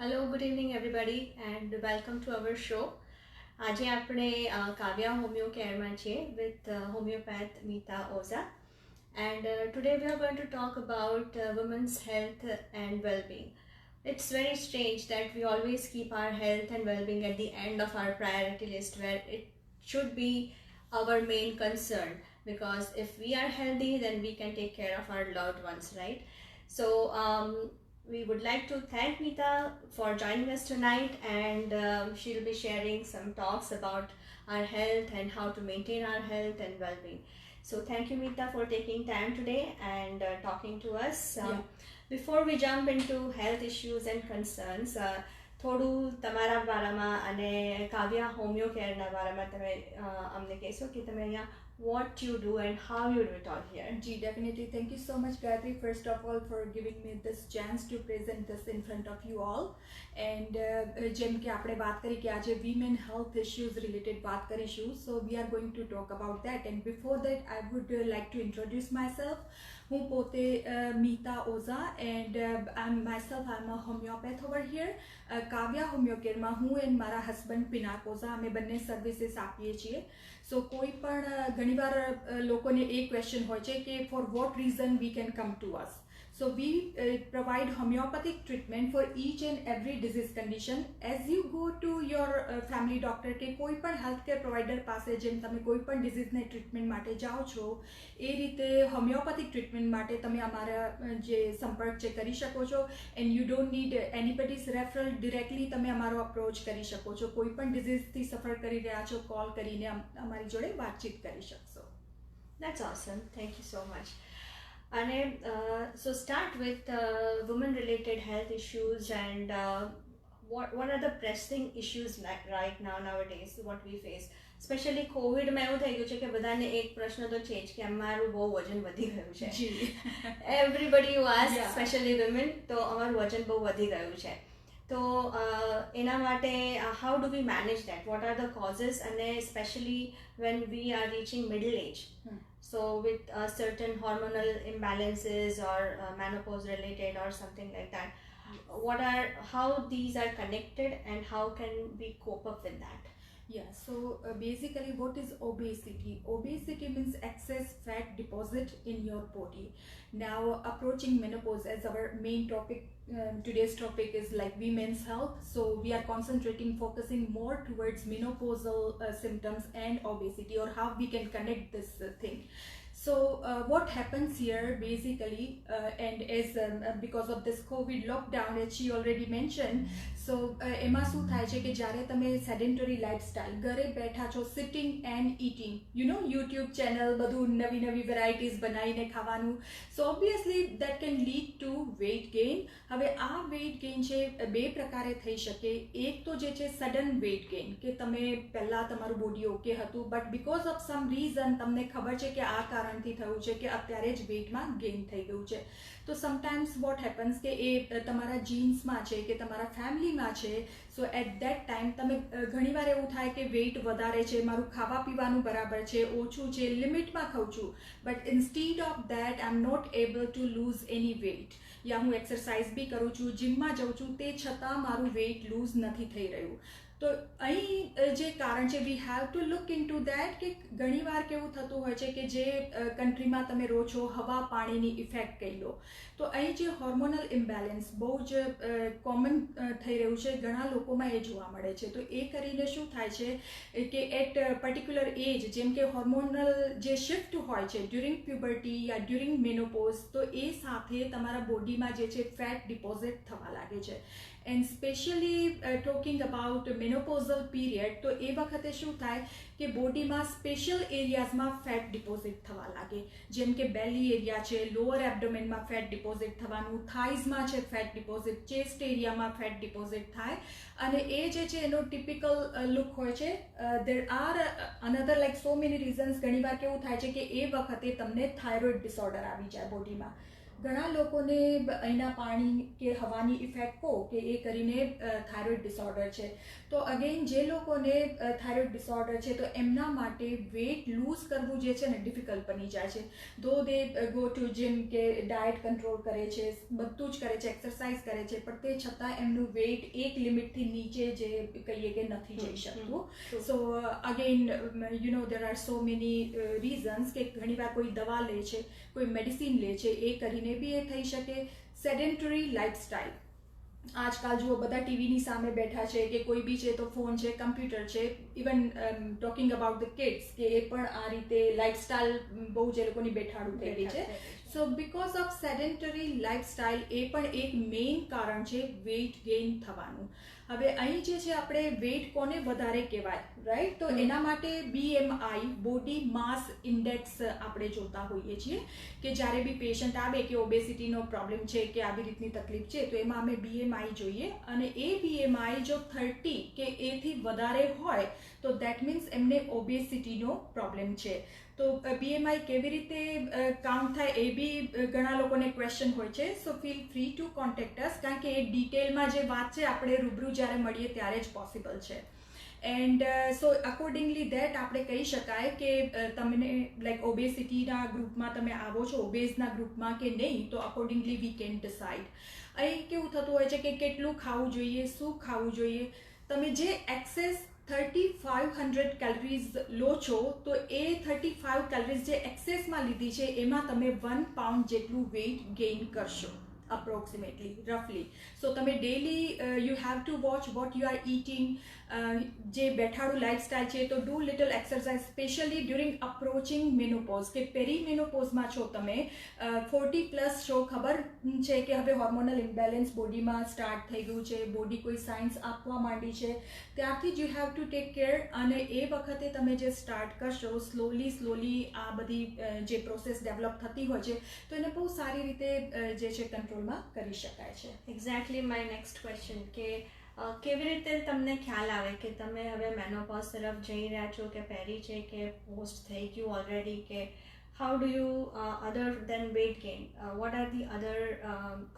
Hello, good evening everybody and welcome to our show. આજે આપણે કાવ્યા homeo કેરમાં છીએ with homeopath Meeta Oza, and today we are going to talk about women's health and well-being. It's very strange that we always keep our health and well-being at the end of our priority list, where it should be our main concern, because if we are healthy then we can take care of our loved ones, right? So we would like to thank Meeta for joining us tonight, and she'll be sharing some talks about our health and how to maintain our health and well-being. So thank you, Meeta, for taking time today and talking to us. Before we jump into health issues and concerns, થોડું તમારા બારામાં અને કાવ્યા homeo કેરના બારામાં તમે અમને કહેશો કે તમે અહીંયા what you do and how you do it all here. Ji, definitely. Thank you so much, Gayatri, first of all, for giving me this chance to present this in front of you all. And જેમ કે આપણે વાત કરી કે આજે women health issues related વાત કરીશું, so we are going to talk about that. And before that, I would like to introduce myself. હું પોતે Meeta Oza, and I'm a homeopath over here. Kavya homeo કેરમાં હું એન્ડ મારા husband Pinaki Oza અમે બંને services આપીએ છીએ. સો કોઈ પણ ઘણીવાર લોકોને એ ક્વેશ્ચન હોય છે કે for what reason we can come to us. So we provide homeopathic treatment for each and every disease condition. As you go to your family doctor કે કોઈ પણ healthcare provider પાસે જેમ તમે કોઈ પણ disease ને treatment માટે જાઓ છો, એ રીતે homeopathic treatment માટે તમે અમારા જે સંપર્ક છે કરી શકો છો. And you don't need anybody's referral, directly તમે અમારો approach કરી શકો છો. કોઈ પણ disease થી suffer કરી રહ્યા છો, call કરીને અમારી જોડે વાતચીત કરી શકશો. That's awesome. Thank you so much. And so start with women related health issues, and what are the pressing issues right now nowadays what we face, especially covid માં એવું થઈ ગયું છે કે બધાને એક પ્રશ્ન તો છે જ કે અમારું બહુ વજન વધી ગયું છે. everybody who asks, especially women, તો અમારું વજન બહુ વધી ગયું છે. તો એના માટે how do we manage that? What are the causes, and especially when we are reaching middle age? So with certain hormonal imbalances or menopause related or something like that, how these are connected and how can we cope up with that? Yeah, so basically what is obesity? Obesity means excess fat deposit in your body. Now approaching menopause as our main topic, today's topic is like women's health. So we are focusing more towards menopausal symptoms and obesity, or how we can connect this thing. So what happens here basically, and as because of this COVID lockdown, as she already mentioned, so એમાં શું થાય છે કે જ્યારે તમે sedentary lifestyle ઘરે બેઠા છો, sitting and eating, you know YouTube channel બધું નવી નવી વેરાયટીઝ બનાવીને ખાવાનું, so obviously that can lead to weight gain. હવે આ વેઇટ ગેઇન છે બે પ્રકારે થઈ શકે. એક તો જે છે સડન વેઇટ ગેઇન, કે તમે પહેલાં તમારું બોડી ઓકે હતું, but because of sum reason તમને ખબર છે કે આ કારણથી થયું છે કે અત્યારે જ વેઇટમાં ગેઇન થઈ ગયું છે. તો સમટાઈમ્સ વોટ હેપન્સ કે એ તમારા જીન્સમાં છે કે તમારા ફેમિલીમાં છે. સો એટ દેટ ટાઈમ તમે ઘણીવાર એવું થાય કે વેઇટ વધારે છે, મારું ખાવા પીવાનું બરાબર છે, ઓછું છે, લિમિટમાં ખાઉં છું, but instead of that I am not able to lose any weight. Yeah હું એક્સરસાઇઝ બી કરું છું, જીમમાં જાઉં છું, તે છતાં મારું વેઇટ લૂઝ નથી થઈ રહ્યું. તો અહીં જે કારણ છે, we have to look in two that કે ઘણીવાર કેવું થતું હોય છે કે જે કન્ટ્રીમાં તમે રહો છો, હવા પાણીની ઇફેક્ટ કહી લો, તો અહીં જે હોર્મોનલ ઇમ્બેલેન્સ બહુ જ કોમન થઈ રહ્યું છે, ઘણા લોકોમાં એ જોવા મળે છે. તો એ કરીને શું થાય છે કે એટ પર્ટિક્યુલર એજ, જેમ કે હોર્મોનલ જે શિફ્ટ હોય છે ડ્યુરિંગ પ્યુબર્ટી યા ડ્યુરિંગ મેનોપોઝ, તો એ સાથે તમારા બોડીમાં જે છે ફેટ ડિપોઝિટ થવા લાગે છે. And specially talking about menopausal period, તો એ વખતે શું થાય કે બોડીમાં સ્પેશિયલ એરિયાઝમાં ફેટ ડિપોઝિટ થવા લાગે, જેમ કે બેલી એરિયા છે, લોઅર એબડોમેનમાં ફેટ ડિપોઝિટ થવાનું, થાઇઝમાં છે ફેટ ડિપોઝિટ, ચેસ્ટ એરિયામાં ફેટ ડિપોઝિટ થાય. અને એ જે છે એનો ટિપિકલ લુક હોય છે. There are another like so many reasons. ઘણીવાર કેવું થાય છે કે એ વખતે તમને થાઇરોઇડ ડિસઓર્ડર આવી જાય બોડીમાં, ઘણા લોકોને અહીંના પાણી કે હવાની ઇફેક્ટ કહો કે એ કરીને થાઇરોઇડ ડિસઓર્ડર છે. તો અગેન જે લોકોને થાઇરોઇડ ડિસઓર્ડર છે તો એમના માટે વેઇટ લૂઝ કરવું જે છે ને ડિફિકલ્ટ બની જાય છે. ધો દે ગો ટુ જીમ કે ડાયટ કંટ્રોલ કરે છે, બધું જ કરે છે, એક્સરસાઇઝ કરે છે, પણ તે છતાં એમનું વેઇટ એક લિમિટથી નીચે જે કહીએ કે નથી જઈ શકતું. સો again you know there are so many reasons કે ઘણીવાર કોઈ દવા લે છે, કોઈ મેડિસિન લે છે, એ કરીને બી એ થઈ શકે. સેડેન્ટરી લાઇફસ્ટાઇલ, આજકાલ જુઓ બધા ટીવીની સામે બેઠા છે કે કોઈ બી છે તો ફોન છે, કમ્પ્યુટર છે. Even talking about the kids કે એ પણ આ રીતે લાઇફસ્ટાઇલ બહુ જ એ લોકોની બેઠાડું થઈ ગઈ છે. So because of sedentary lifestyle એ પણ એક મેઇન કારણ છે વેઇટ ગેઇન થવાનું. હવે અહીં જે છે આપણે વેઇટ કોને વધારે કહેવાય, રાઈટ? તો એના માટે BMI, બોડી માસ ઇન્ડેક્સ આપણે જોતા હોઈએ છીએ કે જ્યારે બી પેશન્ટ આવે કે ઓબેસિટીનો પ્રોબ્લેમ છે કે આવી રીતની તકલીફ છે તો એમાં અમે BMI જોઈએ, અને એ BMI જો 30 કે એથી વધારે હોય તો દેટ મીન્સ એમને ઓબેસિટીનો પ્રોબ્લેમ છે. તો BMI કેવી રીતે કાઉન્ટ થાય એ બી ઘણા લોકોને ક્વેશ્ચન હોય છે. સો ફીલ ફ્રી ટુ કોન્ટેક્ટ અસ, કારણ કે એ ડિટેલમાં જે વાત છે આપણે રૂબરૂ જ્યારે મળીએ ત્યારે જ પોસિબલ છે. એન્ડ સો અકોર્ડિંગલી દેટ આપણે કહી શકાય કે તમને લાઈક ઓબેસિટીના ગ્રુપમાં તમે આવો છો, ઓબેઝના ગ્રુપમાં કે નહીં, તો અકોર્ડિંગલી વી કેન ડિસાઇડ. અહીં કેવું થતું હોય છે કે કેટલું ખાવું જોઈએ, શું ખાવું જોઈએ. તમે જે એક્સેસ 3500 કેલરીઝ લો છો તો એ 35 કેલરીઝ જે એક્સેસમાં લીધી છે એમાં તમે 1 પાઉન્ડ જેટલું વેઇટ ગેઇન કરશો અપ્રોક્સિમેટલી, રફલી. સો તમે daily you have to watch what you are eating. જે બેઠાડું લાઇફસ્ટાઇલ છે તો do little exercise, specially during approaching menopause કે પેરીમેનોપોઝમાં છો તમે, 40 પ્લસ છો, ખબર છે કે હવે હોર્મોનલ ઇમ્બેલેન્સ બોડીમાં સ્ટાર્ટ થઈ ગયું છે, બોડી કોઈ સાઇન્સ આપવા માંડી છે, ત્યારથી જ you have two take care. અને એ વખતે તમે જે સ્ટાર્ટ કરશો સ્લોલી આ બધી જે પ્રોસેસ ડેવલપ થતી હોય છે તો એને બહુ સારી રીતે જે છે કંટ્રોલમાં કરી શકાય છે. એક્ઝેક્ટલી માય નેક્સ્ટ ક્વેશ્ચન કે કેવી રીતે તમને ખ્યાલ આવે કે તમે હવે મેનોપોઝ તરફ જઈ રહ્યા છો કે પેરી છે કે પોસ્ટ થઈ ગયું ઓલરેડી, કે how do you other than weight gain, what are the other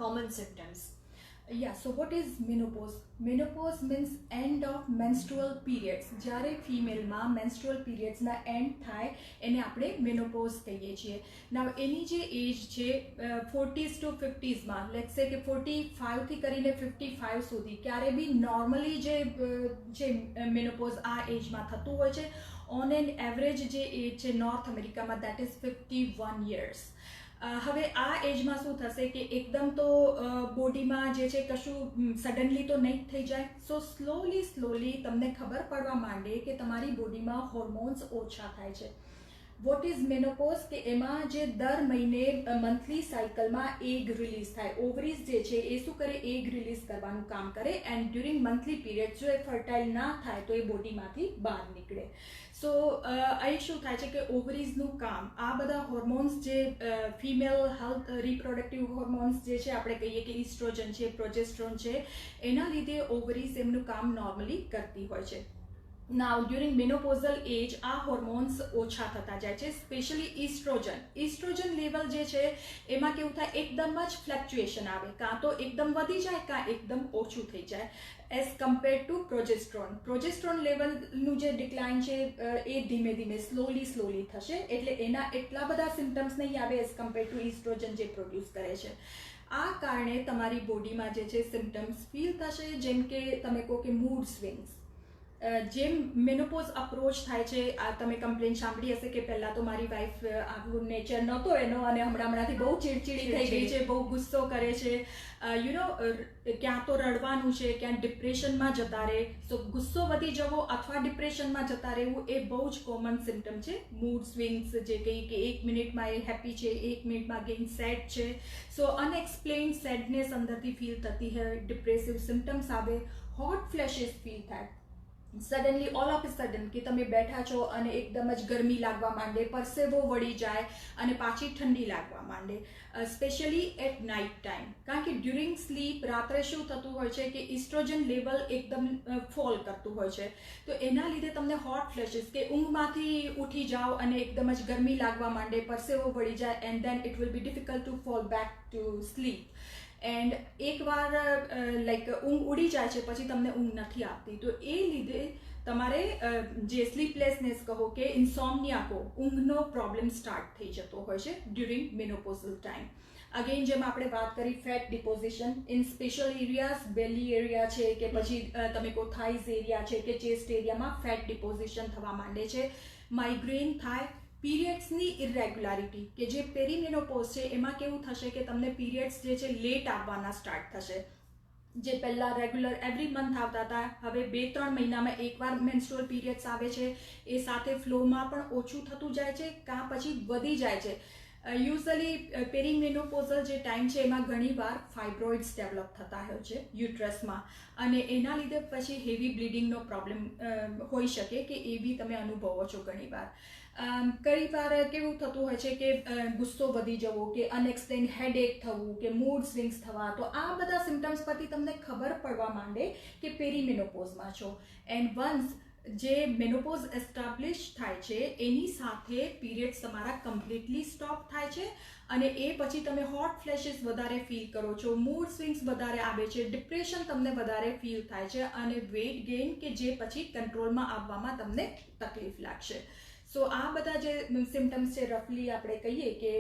common symptoms? Yeah, so what is menopause? Menopause means end of menstrual periods. જ્યારે ફિમેલમાં menstrual periodsના એન્ડ થાય એને આપણે menopause કહીએ છીએ. નાવ એની જે એજ છે 40s to 50sમાં, લેટ્સ સે કે 45થી કરીને 55 સુધી ક્યારે બી નોર્મલી જે menopause આ એજમાં થતું હોય છે. ઓન એન એવરેજ જે એજ છે નોર્થ અમેરિકામાં દેટ ઇઝ 51 years. હવે આ એજમાં શું થશે કે એકદમ તો બોડીમાં જે છે કશું સડનલી તો નહીં થઈ જાય. સો સ્લોલી તમને ખબર પડવા માંડે કે તમારી બોડીમાં હોર્મોન્સ ઓછા થાય છે. What is menopause? કે એમાં જે દર મહિને મંથલી સાયકલમાં એગ રિલીઝ થાય. ઓવરીઝ જે છે એ શું કરે, એગ રિલીઝ કરવાનું કામ કરે, એન્ડ ડ્યુરિંગ મંથલી પીરિયડ જો એ ફર્ટાઇલ ના થાય તો એ બોડીમાંથી બહાર નીકળે. સો અહીં શું થાય છે કે ઓવરીઝનું કામ, આ બધા હોર્મોન્સ જે ફિમેલ હેલ્થ રિપ્રોડક્ટિવ હોર્મોન્સ જે છે આપણે કહીએ કે ઇસ્ટ્રોજન છે, પ્રોજેસ્ટ્રોન છે, એના લીધે ઓવરીઝ એમનું કામ નોર્મલી કરતી હોય છે. નાવ ડ્યુરિંગ મેનોપોઝલ એજ આ હોર્મોન્સ ઓછા થતા જાય છે, સ્પેશિયલી ઇસ્ટ્રોજન લેવલ જે છે એમાં કેવું થાય, એકદમ જ ફ્લક્ચ્યુએશન આવે, કાં તો એકદમ વધી જાય કાં એકદમ ઓછું થઈ જાય એઝ કમ્પેર ટુ પ્રોજેસ્ટ્રોન લેવલનું જે ડિક્લાઇન છે એ ધીમે સ્લોલી થશે, એટલે એના એટલા બધા સિમ્ટમ્સ નહીં આવે એઝ કમ્પેર ટુ ઇસ્ટ્રોજન જે પ્રોડ્યુસ કરે છે. આ કારણે તમારી બોડીમાં જે છે સિમ્ટમ્સ ફીલ થશે, જેમ કે તમે કહો કે મૂડ સ્વિંગ્સ. જેમ મેનોપોઝ અપ્રોચ થાય છે, આ તમે કમ્પ્લેન સાંભળી હશે કે પહેલાં તો મારી વાઈફ આવું નેચર નહોતો એનો અને હમણાંથી બહુ ચીડચીડી થઈ ગઈ છે, બહુ ગુસ્સો કરે છે, યુ નો ક્યાં તો રડવાનું છે, ક્યાં ડિપ્રેશનમાં જતા રહે. સો ગુસ્સો વધી જવો અથવા ડિપ્રેશનમાં જતા રહેવું એ બહુ જ કોમન સિમ્ટમ છે. મૂડ સ્વિંગ્સ જે કહી કે 1 મિનિટમાં એ હેપી છે, 1 મિનિટમાં ગેઇન સેડ છે. સો અનએક્સપ્લેન્ડ સેડનેસ અંદરથી ફીલ થતી હોય, ડિપ્રેસિવ સિમ્ટમ્સ આવે, હોટ ફ્લેશિસ ફીલ થાય. Suddenly all of A sudden કે તમે બેઠા છો અને એકદમ જ ગરમી લાગવા માંડે, પરસેવો વળી જાય અને પાછી ઠંડી લાગવા માંડે, સ્પેશિયલી એટ નાઇટ ટાઈમ. કારણ કે ડ્યુરિંગ સ્લીપ રાત્રે શું થતું હોય છે કે ઇસ્ટ્રોજન લેવલ એકદમ ફોલ કરતું હોય છે. તો એના લીધે તમને હોટ ફ્લેશિસ કે ઊંઘમાંથી ઉઠી જાઓ અને એકદમ જ ગરમી લાગવા માંડે, પરસેવો વળી જાય, and then it will be difficult to fall back to sleep. And એકવાર લાઈક ઊંઘ ઉડી જાય છે પછી તમને ઊંઘ નથી આવતી. તો એ લીધે તમારે જે સ્લીપલેસનેસ કહો કે ઇન્સોમનિયા કહો, ઊંઘનો પ્રોબ્લેમ સ્ટાર્ટ થઈ જતો હોય છે ડ્યુરિંગ મેનોપોઝલ ટાઈમ. અગેન જેમ આપણે વાત કરી fat deposition in special areas, belly area છે કે પછી તમે કહો થાઇઝ એરિયા છે કે ચેસ્ટ એરિયામાં ફેટ ડિપોઝિશન થવા માંડે છે, માઇગ્રેન થાય, પીરિયડ્સની ઇરેગ્યુલારિટી કે જે પેરીમેનોપોઝ છે એમાં કેવું થશે કે તમને પીરિયડ્સ જે છે લેટ આવવાના સ્ટાર્ટ થશે. જે પહેલાં રેગ્યુલર એવરી મંથ આવતા હતા, હવે 2-3 મહિનામાં એકવાર મેન્સ્ટ્રુઅલ પીરિયડ્સ આવે છે. એ સાથે ફ્લોમાં પણ ઓછું થતું જાય છે કાં પછી વધી જાય છે. યુઝઅલી પેરીમેનોપોઝલ જે ટાઈમ છે એમાં ઘણીવાર ફાઇબ્રોઇડ્સ ડેવલપ થતા હોય છે યુટ્રસમાં, અને એના લીધે પછી હેવી બ્લીડિંગનો પ્રોબ્લેમ હોઈ શકે કે એ બી તમે અનુભવો છો ઘણીવાર. કઈ વાર કેવું થતું હોય છે કે ગુસ્સો વધી જવો કે અનએક્સપ્લેન હેડેક થવું કે મૂડ સ્વિંગ્સ થવા. તો આ બધા સિમ્ટમ્સ પરથી તમને ખબર પડવા માંડે કે પેરીમેનોપોઝમાં છો. એન્ડ વન્સ જે મેનોપોઝ એસ્ટાબ્લિશ થાય છે એની સાથે પીરિયડ્સ તમારા કમ્પ્લીટલી સ્ટોપ થાય છે અને એ પછી તમે હોટ ફ્લેશિસ વધારે ફીલ કરો છો, મૂડ સ્વિંગ્સ વધારે આવે છે, ડિપ્રેશન તમને વધારે ફીલ થાય છે અને વેઇટ ગેઇન કે જે પછી કંટ્રોલમાં આવવામાં તમને તકલીફ લાગશે. સો આ બધા જે સિમ્ટમ્સ છે રફલી આપણે કહીએ કે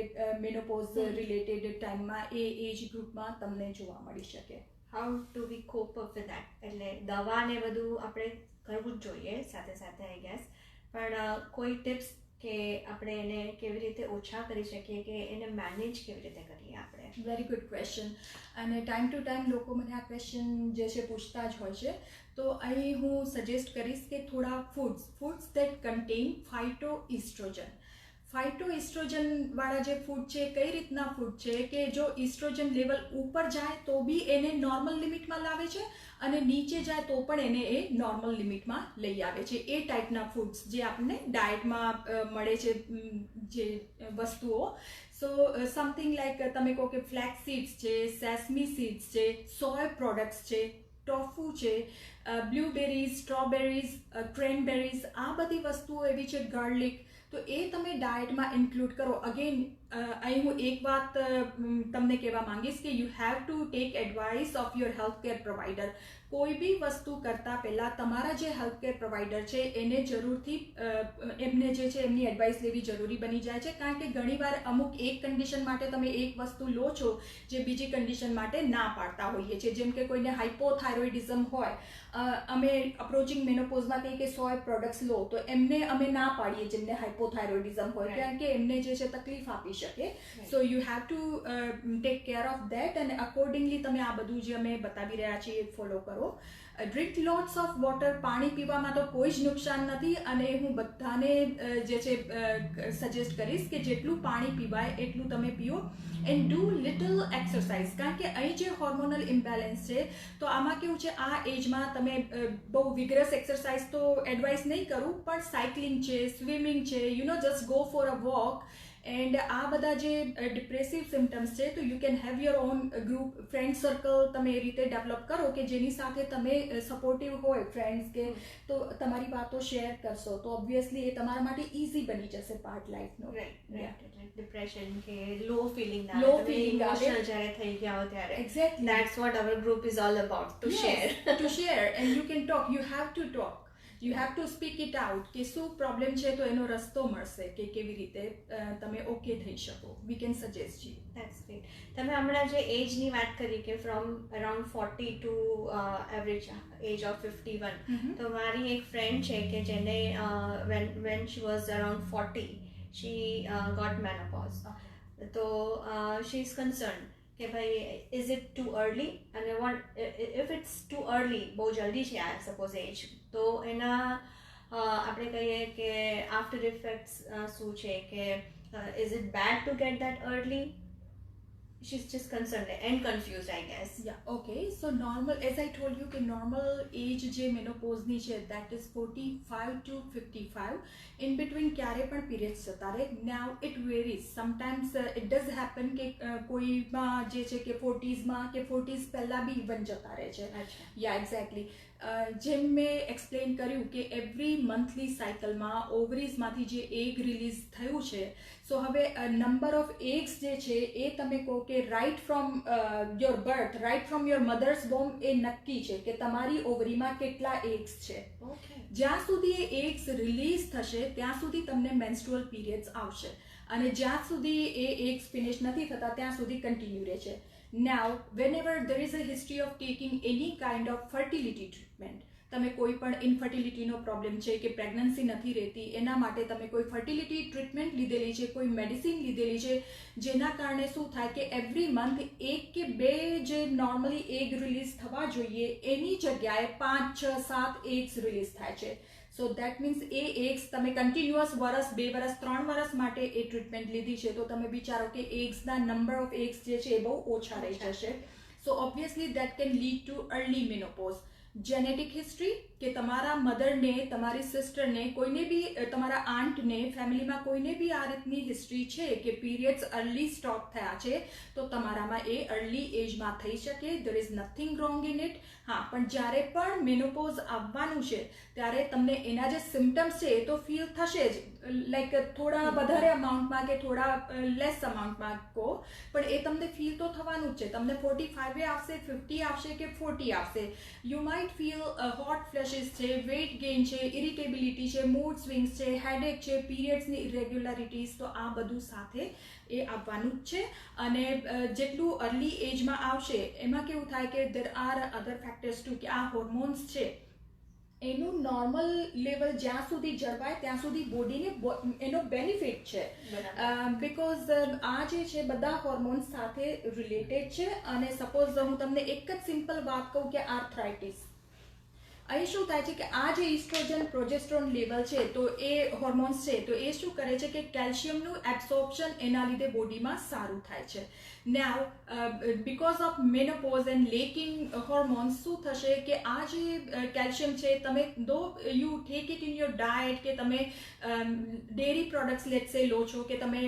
મેનોપોઝ રિલેટેડ ટાઈમમાં એ એજ ગ્રુપમાં તમને જોવા મળી શકે. How to we cope up with that, એટલે દવા ને બધું આપણે કરવું જ જોઈએ સાથે સાથે આઈ ગેસ, પણ કોઈ ટિપ્સ કે આપણે એને કેવી રીતે ઓછા કરી શકીએ કે એને મેનેજ કેવી રીતે કરીએ આપણે? Very good question. અને ટાઈમ ટુ ટાઈમ લોકો મને આ ક્વેશ્ચન જે છે પૂછતા જ હોય છે. તો અહીં હું સજેસ્ટ કરીશ કે થોડા ફૂડ્સ દેટ કન્ટેન ફાઇટોઇસ્ટ્રોજન. ફાઇટોઇસ્ટ્રોજન વાળા જે ફૂડ છે કઈ રીતના ફૂડ છે કે જો ઇસ્ટ્રોજન લેવલ ઉપર જાય તો બી એને નોર્મલ લિમિટમાં લાવે છે અને નીચે જાય તો પણ એને એ નોર્મલ લિમિટમાં લઈ આવે છે. એ ટાઈપના ફૂડ્સ જે આપણને ડાયટમાં મળે છે જે વસ્તુઓ. સો સમથિંગ લાઈક તમે કહો કે ફ્લેક્સ સીડ્સ છે, સેસમી સીડ્સ છે, સોય પ્રોડક્ટ્સ છે, ટોફુ છે, બ્લૂબેરીઝ, સ્ટ્રોબેરીઝ, ક્રેનબેરીઝ, આ બધી વસ્તુઓ એવી છે, ગાર્લિક. તો એ તમે ડાયટમાં ઇન્ક્લુડ કરો. અગેન અહીં હું એક વાત તમને કહેવા માંગીશ કે you have to take advice of your health care provider. કોઈ બી વસ્તુ કરતાં પહેલાં તમારા જે હેલ્થ કેર પ્રોવાઈડર છે એને જરૂરથી એમને જે છે એમની એડવાઇસ લેવી જરૂરી બની જાય છે. કારણ કે ઘણીવાર અમુક એક કન્ડિશન માટે તમે એક વસ્તુ લો છો જે બીજી કન્ડિશન માટે ના પાડતા હોઈએ છીએ. જેમ કે કોઈને હાઇપોથાઇરોઇડિઝમ હોય, અમે અપ્રોચિંગ મેનોપોઝમાં કહીએ કે સોય પ્રોડક્ટ્સ લો, તો એમને અમે ના પાડીએ જેમને હાઇપોથાઇરોઇડિઝમ હોય, કારણ કે એમને જે છે તકલીફ આપી શકે. So you have two take care of that અને અકોર્ડિંગલી તમે આ બધું જે અમે બતાવી રહ્યા છીએ ફોલો કરો. Drink lots of water. પાણી પીવામાં તો કોઈ જ નુકસાન નથી અને હું બધાને જે છે સજેસ્ટ કરીશ કે જેટલું પાણી પીવાય એટલું તમે પીઓ. And do little exercise. કારણ કે અહીં જે હોર્મોનલ ઇમ્બેલેન્સ છે તો આમાં કેવું છે આ એજમાં તમે બહુ વિગરસ એક્સરસાઇઝ તો એડવાઇસ નહીં કરું, પણ સાયકલિંગ છે, સ્વિમિંગ છે, just go for a walk. And આ બધા જે ડિપ્રેસિવ સિમ્ટમ્સ છે તો you can have your own group friend circle. તમે એ રીતે ડેવલપ કરો કે જેની સાથે તમે સપોર્ટિવ હોય ફ્રેન્ડ્સ કે તો તમારી વાતો શેર કરશો તો ઓબ્વિયસલી એ તમારા માટે ઇઝી બની જશે પાર્ટ લાઈફનો. ડિપ્રેશન કે લો ફિલિંગ જ્યારે થઈ ગયા હો ત્યારે. Exactly that's what our group is all about, to share and you can talk. You have to talk, you have to speak it out કે શું પ્રોબ્લેમ છે તો એનો રસ્તો મળશે કે કેવી રીતે તમે ઓકે થઈ શકો. We can suggest you. That's great. તમે હમણાં જે એજની વાત કરી કે from around 40 to average age of 51, તો મારી એક ફ્રેન્ડ છે કે જેને when she was around 40 she got menopause. તો she is concerned કે ભાઈ ઇઝ ઇટ ટુ અર્લી, અને what if it's too early, બહુ જલ્દી છે આ સપોઝ એજ, તો એના આપણે કહીએ કે આફ્ટર ઇફેક્ટ્સ શું છે કે is it bad to get that early? she's just concerned and confused, I guess. Yeah, okay. So normal, as I told you, कि normal age જે menopause ની છે, that is 45 to 55. In between ક્યારે પણ periods જતા રહે. Now it varies. Sometimes it does happen કે કોઈમાં જે છે કે 40s માં કે 40s પહેલા બી even જતા રહે છે. Yeah, exactly. જેમ મેં એક્સપ્લેન કર્યું કે એવરી મંથલી સાયકલમાં ઓવરીઝમાંથી જે એગ રિલીઝ થયું છે, સો હવે નંબર ઓફ એગ્સ જે છે એ તમે કહો કે right from your birth, right from your mother's womb એ નક્કી છે કે તમારી ઓવરીમાં કેટલા એગ્સ છે. જ્યાં સુધી એ એગ્સ રિલીઝ થશે ત્યાં સુધી તમને મેન્સ્ટ્રુઅલ પીરિયડ્સ આવશે, અને જ્યાં સુધી એ એગ્સ ફિનિશ નથી થતા ત્યાં સુધી કન્ટિન્યુ રહે છે. Now, whenever there is a history of taking any kind of fertility treatment, તમે કોઈ પણ ઇનફર્ટિલિટીનો પ્રોબ્લેમ છે કે પ્રેગ્નન્સી નથી રહેતી, એના માટે તમે કોઈ ફર્ટિલિટી ટ્રીટમેન્ટ લીધેલી છે, કોઈ મેડિસિન લીધેલી છે, જેના કારણે શું થાય કે એવરી મંથ 1 કે 2 જે નોર્મલી એગ રિલીઝ થવા જોઈએ એની જગ્યાએ 5, 6, 7 એગ્સ રિલીઝ થાય છે. So that means A eggs તમે કન્ટિન્યુઅસ વર્ષ, 2 વર્ષ, 3 વર્ષ માટે એ ટ્રીટમેન્ટ લીધી છે, તો તમે વિચારો કે એગ્સના નંબર ઓફ એગ્સ જે છે એ બહુ ઓછા રહી જશે. So obviously that can lead to early menopause. Genetic history કે તમારા મધરને, તમારી સિસ્ટરને, કોઈને બી, તમારા આંટને, ફેમિલીમાં કોઈને બી આ રીતની હિસ્ટ્રી છે કે પીરિયડ્સ અર્લી સ્ટોપ થયા છે, તો તમારામાં એ અર્લી એજમાં થઈ શકે. There is nothing wrong in it. હા, પણ જ્યારે પણ મેનોપોઝ આવવાનું છે ત્યારે તમને એના જે સિમ્ટમ્સ છે એ તો ફીલ થશે જ, લાઈક થોડા વધારે અમાઉન્ટમાં કે થોડા લેસ અમાઉન્ટમાં કહો, પણ એ તમને ફીલ તો થવાનું જ છે. તમને 45 આવશે, 50 આવશે કે 40 આવશે. You might feel hot flashes છે, વેઇટ ગેઇન છે, ઇરિટેબિલિટી છે, મૂડ સ્વિંગ્સ છે, હેડેક છે, પીરિયડ્સની ઇરેગ્યુલારિટીઝ, તો આ બધું સાથે એ આવવાનું જ છે. અને જેટલું અર્લી એજમાં આવશે એમાં કેવું થાય કે there are other factors too, કે આ હોર્મોન્સ છે એનું નોર્મલ લેવલ જ્યાં સુધી જળવાય ત્યાં સુધી બોડીને એનો બેનિફિટ છે, બિકોઝ આ જે છે બધા હોર્મોન્સ સાથે રિલેટેડ છે. અને સપોઝ હું તમને એક જ સિમ્પલ વાત કહું કે આર્થરાઇટિસ, અહીં શું થાય છે કે આ જે ઇસ્ટ્રોજન પ્રોજેસ્ટ્રોન લેવલ છે, તો એ હોર્મોન્સ છે, તો એ શું કરે છે કે કેલ્શિયમનું એબ્સોર્પ્શન એના લીધે બોડીમાં સારું થાય છે. Now because of menopause and lacking hormones શું થશે કે આ જે કેલ્શિયમ છે, તમે though you take it in your diet, કે તમે ડેરી પ્રોડક્ટ્સ લેટ્સ સે લો છો, કે તમે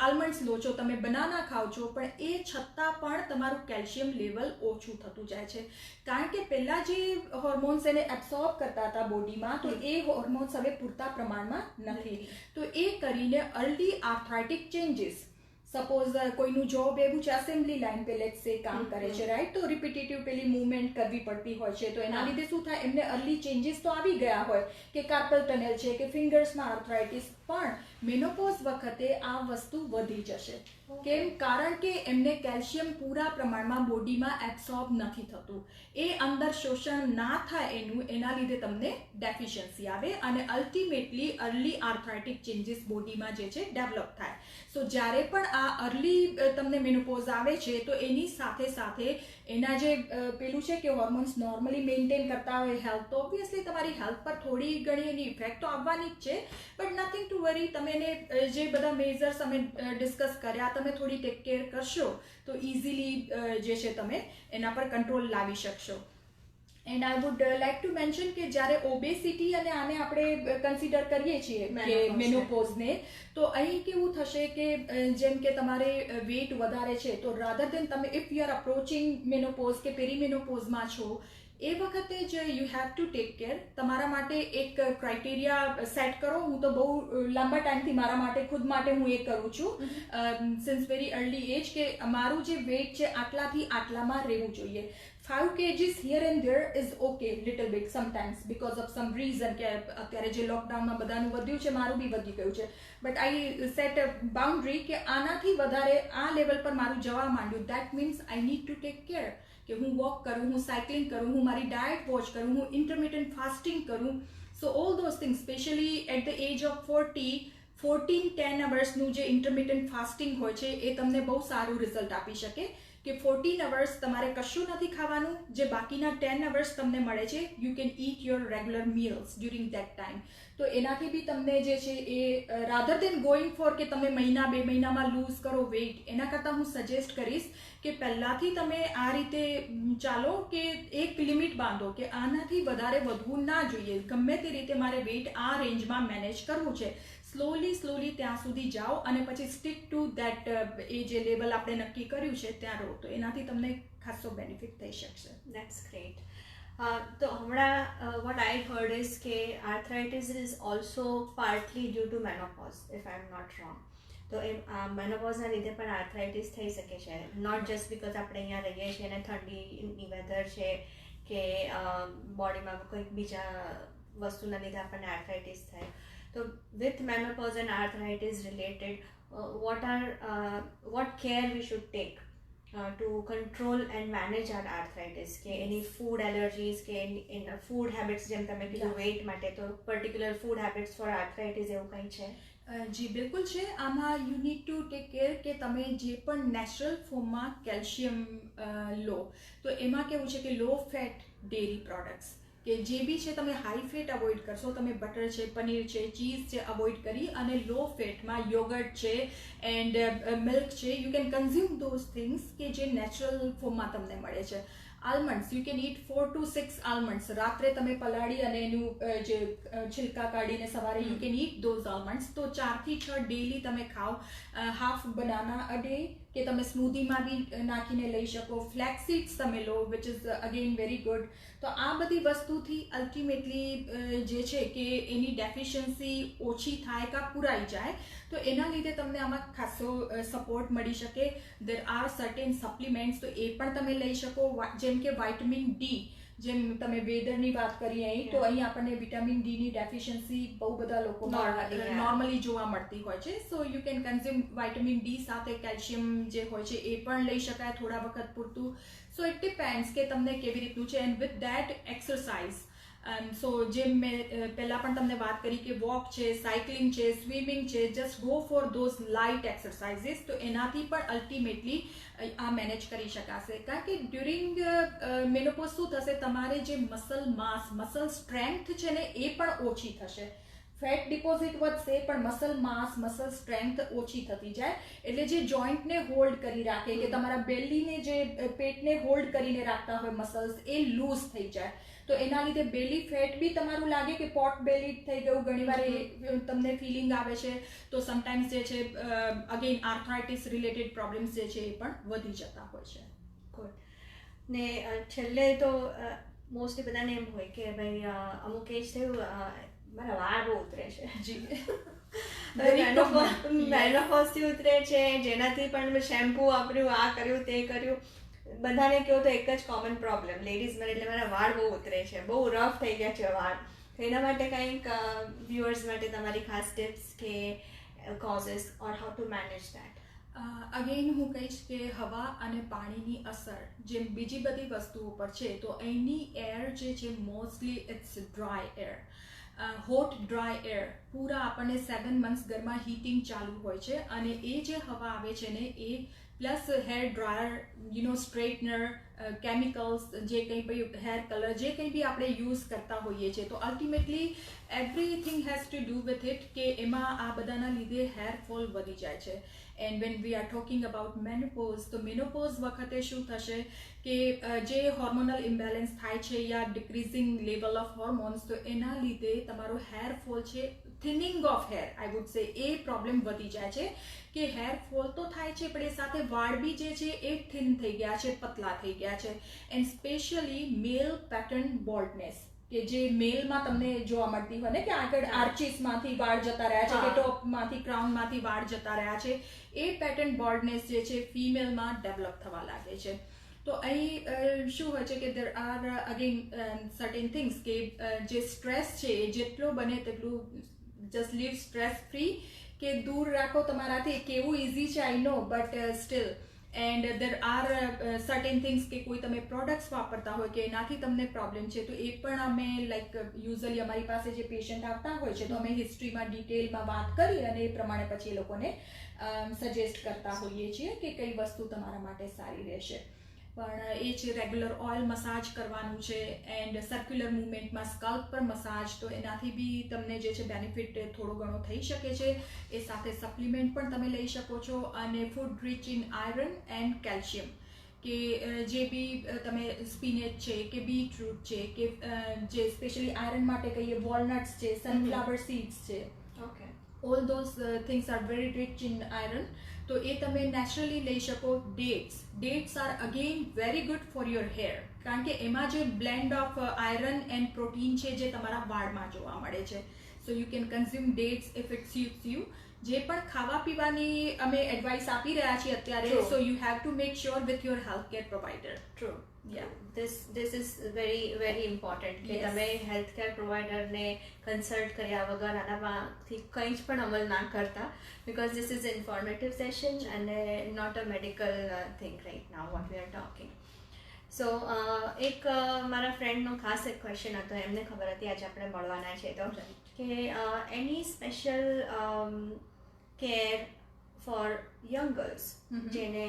આલમંડ્સ લો છો, તમે બનાના ખાઓ છો, પણ એ છતાં પણ તમારું કેલ્શિયમ લેવલ ઓછું થતું જાય છે. કારણ કે પહેલાં જે હોર્મોન્સ એને એબ્સોર્બ કરતા હતા બોડીમાં, તો એ હોર્મોન્સ હવે પૂરતા પ્રમાણમાં નથી. તો એ કરીને અર્લી આર્થરાઇટિક ચેન્જીસ, સપોઝ કોઈનું જોબ એવું છે અસેમ્બલી લાઇન પે લેટ્સ સે કામ કરે છે, રાઈટ, તો રિપીટેટિવ પેલી મૂવમેન્ટ કરવી પડતી હોય છે, તો એના લીધે શું થાય, એમને અર્લી ચેન્જીસ તો આવી ગયા હોય કે કાર્પલ ટનલ છે કે ફિંગર્સમાં આર્થરાઇટિસ, પણ મેનોપોઝ વખતે આ વસ્તુ વધી જશે. કેમ? કારણ કે એમને કેલ્શિયમ પૂરા પ્રમાણમાં બોડીમાં એબ્સોર્બ નથી થતું, એ અંદર શોષણ ના થાય એનું, એના લીધે તમને ડેફિશિયન્સી આવે અને અલ્ટિમેટલી અર્લી આર્થરાઇટિક ચેન્જીસ બોડીમાં જે છે ડેવલપ થાય. સો જ્યારે પણ આ અર્લી તમને મેનોપોઝ આવે છે તો એની સાથે સાથે એના જે પેલું છે કે હોર્મોન્સ નોર્મલી મેન્ટેન કરતા હોય હેલ્થ, તો ઓબ્વિયસલી તમારી હેલ્થ પર થોડી ઘણી એની ઇફેક્ટ તો આવવાની જ છે, બટ નથિંગ ટુ વરી. તમે એને જે બધા મેઝર્સ અમે ડિસ્કસ કર્યા, તમે થોડી ટેક કેર કરશો તો ઇઝીલી જે છે તમે એના પર કંટ્રોલ લાવી શકશો. And I would like to mention કે જ્યારે ઓબેસિટી અને આને આપણે કન્સિડર કરીએ છીએ કે મેનોપોઝને, તો અહીં કેવું થશે કે જેમ કે તમારે વેઇટ વધારે છે, તો રાધર દેન તમે if you are approaching menopause કે પેરીમેનોપોઝમાં છો, એ વખતે જ you have two take care. તમારા માટે એક ક્રાઇટેરિયા સેટ કરો. હું તો બહુ લાંબા ટાઈમથી મારા માટે ખુદ માટે હું એ કરું છું સિન્સ વેરી અર્લી એજ, કે મારું જે વેઇટ છે આટલાથી આટલામાં રહેવું જોઈએ. 5 kgs here and there is okay, little bit sometimes because of some reason, કે અત્યારે જે લોકડાઉનમાં બધાનું વધ્યું છે, મારું બી વધી ગયું છે, but I set a boundary કે આનાથી વધારે આ લેવલ પર મારું જવા માંડ્યું, that means I need to take care, કે હું વોક કરું, હું સાયકલિંગ કરું, હું મારી ડાયટ વોચ કરું, હું ઇન્ટરમિટન્ટ ફાસ્ટિંગ કરું. So all those things, specially at the age of 40, 14-10 અવર્સનું જે ઇન્ટરમિટન્ટ ફાસ્ટિંગ હોય છે એ તમને બહુ સારું રિઝલ્ટ આપી શકે. કે 14 અવર્સ તમારે કશું નથી ખાવાનું, જે બાકીના 10 અવર્સ તમને મળે છે you can it your regular meals during that time. તો એનાથી બી તમને જે છે એ રાધર દેન ગોઈંગ ફોર કે તમે મહિના 2 મહિનામાં લૂઝ કરો વેઇટ, એના કરતાં હું સજેસ્ટ કરીશ કે પહેલાંથી તમે આ રીતે ચાલો કે એક લિમિટ બાંધો કે આનાથી વધારે વધવું ના જોઈએ, ગમે તે રીતે મારે વેઇટ આ રેન્જમાં મેનેજ કરવું છે. સ્લોલી ત્યાં સુધી જાઓ અને પછી સ્ટીક ટુ દેટ એ જે લેવલ આપણે નક્કી કર્યું છે ત્યાં રહો, તો એનાથી તમને ખાસો બેનિફિટ થઈ શકશે. That's great. તો હમણાં what I heard is કે arthritis is also partly due to menopause, if I'm not wrong. તો એ મેનોપોઝના લીધે પણ આર્થરાઇટિસ થઈ શકે છે, નોટ જસ્ટ બિકોઝ આપણે અહીંયા રહીએ છીએ અને ઠંડીની વેધર છે કે બોડીમાં કંઈક બીજા વસ્તુના લીધે આપણને આર્થરાઇટિસ થાય. તો with menopause and arthritis related what care we should take to control and manage our arthritis, કે એની ફૂડ એલર્જીઝ કે in ફૂડ હેબિટ્સ, જેમ તમે કીધું વેઇટ માટે, તો particular food habits for arthritis એવું કંઈ છે? જી બિલકુલ છે. આમાં you need to take care કે તમે જે પણ નેચરલ ફોર્મમાં કેલ્શિયમ લો, તો એમાં કેવું છે કે લો ફેટ ડેરી પ્રોડક્ટ્સ કે જે બી છે તમે હાઈ ફેટ અવોઇડ કરશો, તમે બટર છે, પનીર છે, ચીઝ છે અવોઇડ કરી અને લો ફેટમાં યોગર્ટ છે એન્ડ મિલ્ક છે, you can consume those things કે જે નેચરલ ફોર્મમાં તમને મળે છે. Almonds you can it 4 to 6 almonds, રાત્રે તમે પલાળી અને એનું જે છિલકા કાઢીને સવારે you can it those almonds. તો 4 થી 6 ડેલી તમે ખાઓ. હાફ બનાના અ ડે કે તમે સ્મૂધીમાં બી નાખીને લઈ શકો. ફ્લેક્સ સીડ્સ તમે લો which is again very good. તો આ બધી વસ્તુથી અલ્ટિમેટલી જે છે કે એની ડેફિશિયન્સી ઓછી થાય કાં પૂરાઈ જાય, તો એના લીધે તમને આમાં ખાસો સપોર્ટ મળી શકે. દેર આર સર્ટેન સપ્લિમેન્ટ્સ, તો એ પણ તમે લઈ શકો, જેમ કે વાઇટામિન ડી. જેમ તમે વેધરની વાત કરી અહીં, તો અહીં આપણને વિટામિન ડીની ડેફિશિયન્સી બહુ બધા લોકોમાં નોર્મલી જોવા મળતી હોય છે. So you can consume vitamin D સાથે કેલ્શિયમ જે હોય છે એ પણ લઈ શકાય થોડા વખત પૂરતું. સો ઇટ ડિપેન્ડ્સ કે તમને કેવી રીતનું છે. એન્ડ વિથ દેટ એક્સરસાઇઝ, સો જેમ મેં પહેલાં પણ તમને વાત કરી કે વોક છે, સાયકલિંગ છે, સ્વિમિંગ છે, just go for those light exercises, તો એનાથી પણ અલ્ટિમેટલી આ મેનેજ કરી શકાશે. કારણ કે ડ્યુરિંગ મેનોપોઝ શું થશે, તમારે જે મસલ માસ, મસલ સ્ટ્રેન્થ છે ને એ પણ ઓછી થશે. ફેટ ડિપોઝિટ વધશે પણ મસલ માસ, મસલ સ્ટ્રેન્થ ઓછી થતી જાય, એટલે જે જોઈન્ટને હોલ્ડ કરી રાખે કે તમારા બેલીને, જે પેટને હોલ્ડ કરીને રાખતા હોય મસલ્સ, એ લૂઝ થઈ જાય. તો એના લીધે બેલી ફેટ બી તમારું લાગે કે પોટ બેલી થઈ ગયું, ઘણીવાર એ તમને ફિલિંગ આવે છે. તો સમટાઈમ્સ જે છે અગેન આર્થરાઇટિસ રિલેટેડ પ્રોબ્લેમ્સ જે છે એ પણ વધી જતા હોય છે. ગુડ. ને છેલ્લે તો મોસ્ટલી બધાને એમ હોય કે ભાઈ અમુક એજ થયું, મારા વાળ બહુ ઉતરે છે. જી મેનોપોઝથી ઉતરે છે, જેનાથી પણ શેમ્પુ વાપર્યું, આ કર્યું, તે કર્યું. બધાને કહો તો એક જ કોમન પ્રોબ્લેમ લેડીઝમાં, એટલે મારા વાળ બહુ ઉતરે છે, બહુ રફ થઈ ગયા છે વાળ. તો એના માટે કંઈક વ્યુઅર્સ માટે તમારી ખાસ ટિપ્સ કે causes or how to manage that? Again હું કહીશ કે હવા અને પાણીની અસર જેમ બીજી બધી વસ્તુઓ પર છે, તો અહીંની એર જે છે mostly it's dry air, hot dry air. પૂરા આપણને 7 months ઘરમાં હીટિંગ ચાલુ હોય છે અને એ જે હવા આવે છે ને એ plus hair dryer, straightener, chemicals, જે કંઈ બી હેર કલર, જે કંઈ બી આપણે યુઝ કરતા હોઈએ છીએ, તો ultimately everything has to do with it કે એમાં આ બધાના લીધે હેરફોલ વધી જાય છે. And when we are talking about menopause, તો મેનોપોઝ વખતે શું થશે કે જે હોર્મોનલ ઇમ્બેલેન્સ થાય છે યા ડિક્રીઝિંગ લેવલ ઓફ હોર્મોન્સ, તો એના લીધે તમારો હેરફોલ છે, thinning of hair I would say, A problem વધી જાય છે. કે હેરફોલ તો થાય છે પણ એ સાથે વાળ બી જે છે એ થિન થઈ ગયા છે, પતલા થઈ ગયા છે. And specially mail pattern boldness, કે જે મેલમાં તમને જોવા મળતી હોય ને કે આગળ આર્ચીસમાંથી વાળ જતા રહ્યા છે, કે ટોપમાંથી, ક્રાઉનમાંથી વાળ જતા રહ્યા છે, એ પેટર્ન બોલ્ડનેસ જે છે ફિમેલમાં ડેવલપ થવા લાગે છે. તો અહીં શું હોય છે કે there R again certain things કે જે સ્ટ્રેસ છે એ જેટલો બને તેટલું જસ્ટ લીવ સ્ટ્રેસ ફ્રી, કે દૂર રાખો તમારાથી. કેવું ઇઝી છે I know, but still and there are certain things કે કોઈ તમે પ્રોડક્ટ્સ વાપરતા હોય કે એનાથી તમને પ્રોબ્લેમ છે તો એ પણ અમે લાઈક યુઝઅલી અમારી પાસે જે પેશન્ટ આવતા હોય છે તો અમે હિસ્ટ્રીમાં ડિટેલમાં વાત કરી અને એ પ્રમાણે પછી એ લોકોને સજેસ્ટ કરતા હોઈએ છીએ કે કઈ વસ્તુ તમારા માટે સારી રહેશે. પણ એ છે રેગ્યુલર ઓઇલ મસાજ કરવાનું છે એન્ડ સર્ક્યુલર મુવમેન્ટમાં સ્કલ્પ પર મસાજ, તો એનાથી બી તમને જે છે બેનિફિટ થોડો ઘણો થઈ શકે છે. એ સાથે સપ્લિમેન્ટ પણ તમે લઈ શકો છો અને food rich in iron and calcium કે જે બી તમે સ્પિનેચ છે કે બીટરૂટ છે કે જે સ્પેશિયલી આયરન માટે કહીએ વોલનટ્સ છે, સનફ્લાવર સીડ્સ છે, okay, all those things are very rich in iron. તો એ તમે નેચરલી લઈ શકો. Dates are again very good for your hair, કારણ કે એમાં જે blend of iron and protein છે જે તમારા વાળમાં જોવા મળે છે. So you can consume dates if it suits you. જે પણ ખાવા પીવાની અમે એડવાઇસ આપી રહ્યા છીએ અત્યારે, so you have to make sure with your health care provider. True. this is very important કે તમે હેલ્થ કેર પ્રોવાઈડરને કન્સલ્ટ કર્યા વગર આનામાંથી કંઈ જ પણ અમલ ના કરતા, because this is informative session અને not a medical thing right now what we are talking. So એક મારા ફ્રેન્ડનો ખાસ એક ક્વેશ્ચન હતો, એમને ખબર હતી આજે આપણે મળવાના છે તો કે any special care for young girls જેને